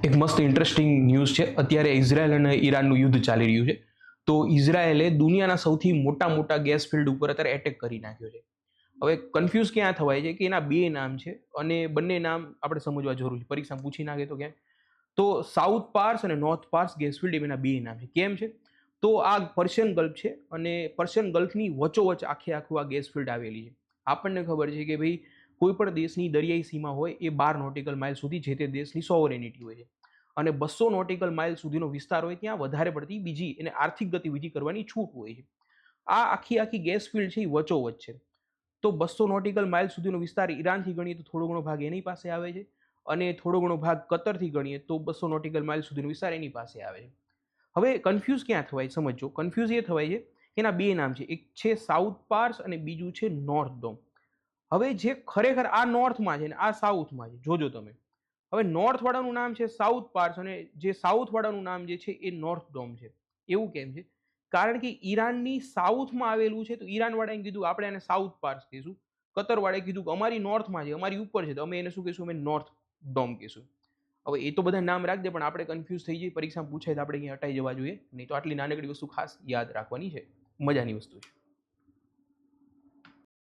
એક મસ્ત interesting news છે. અત્યારે ઇઝરાયલ અને ઈરાનનું યુદ્ધ ચાલી રહ્યું છે. તો ઇઝરાયલે દુનિયાના સૌથી મોટા મોટા ગેસ ફિલ્ડ ઉપર અત્યારે એટેક કરી નાખ્યો છે. હવે કન્ફ્યુઝ ક્યાં થવાય છે કે એના બે નામ છે અને બંને નામ આપણે સમજવા જરૂર છે. પરીક્ષા પૂછી નાખે તો ક્યાં તો સાઉથ પાર્સ અને નોર્થ પાર્સ ગેસ ફિલ્ડ એના બે નામ છે. કેમ છે? તો આ પર્શિયન ગલ્ફ છે અને પર્શિયન ગલ્ફની વચ્ચોવચ્ચ આખું આ ગેસ ફિલ્ડ આવેલી છે. આપણને ખબર છે કે ભાઈ કોઈ પણ દેશની દરિયાઈ સીમા હોય એ 12 નોટિકલ માઇલ સુધી જે તે દેશની સોવરેનિટી હોય છે અને 200 નોટિકલ માઇલ સુધીનો વિસ્તાર હોય ત્યાં વધારે પડતી બીજી એને આર્થિક ગતિવિધિ કરવાની છૂટ હોય છે. આ આખી ગેસ ફિલ્ડ છે એ વચ્ચોવચ્ચ છે. તો 200 નોટિકલ માઇલ સુધીનો વિસ્તાર ઈરાનથી ગણીએ તો થોડો ઘણો ભાગ એની પાસે આવે છે અને થોડો ઘણો ભાગ કતરથી ગણીએ તો 200 નોટિકલ માઇલ સુધીનો વિસ્તાર એની પાસે આવે છે. હવે કન્ફ્યુઝ ક્યાં થવાય સમજો. કન્ફ્યુઝ એ થવાય છે કે એના બે નામ છે. એક છે સાઉથ પાર્સ અને બીજું છે નોર્થ ડોમ. હવે જે ખરેખર આ નોર્થમાં છે ને આ સાઉથમાં છે, જોજો તમે. હવે નોર્થ વાળાનું નામ છે સાઉથ પાર્સ અને જે સાઉથ વાળાનું નામ જે છે એ નોર્થ ડોમ છે. એવું કેમ છે? કારણ કે ઈરાનની સાઉથમાં આવેલું છે તો ઈરાન વાળાએ કીધું આપણે એને સાઉથ પાર્સ કહીશું. કતર વાળાએ કીધું કે અમારી નોર્થમાં છે, અમારી ઉપર છે, તો અમે એને શું કહીશું? અમે નોર્થ ડોમ કહીશું. હવે એ તો બધા નામ રાખજે પણ આપણે કન્ફ્યુઝ થઈ જઈએ, પરીક્ષામાં પૂછાય તો આપણે ક્યાં હટાઈ જવા જોઈએ નહીં. તો આટલી નાનકડી વસ્તુ ખાસ યાદ રાખવાની છે, મજાની વસ્તુ છે.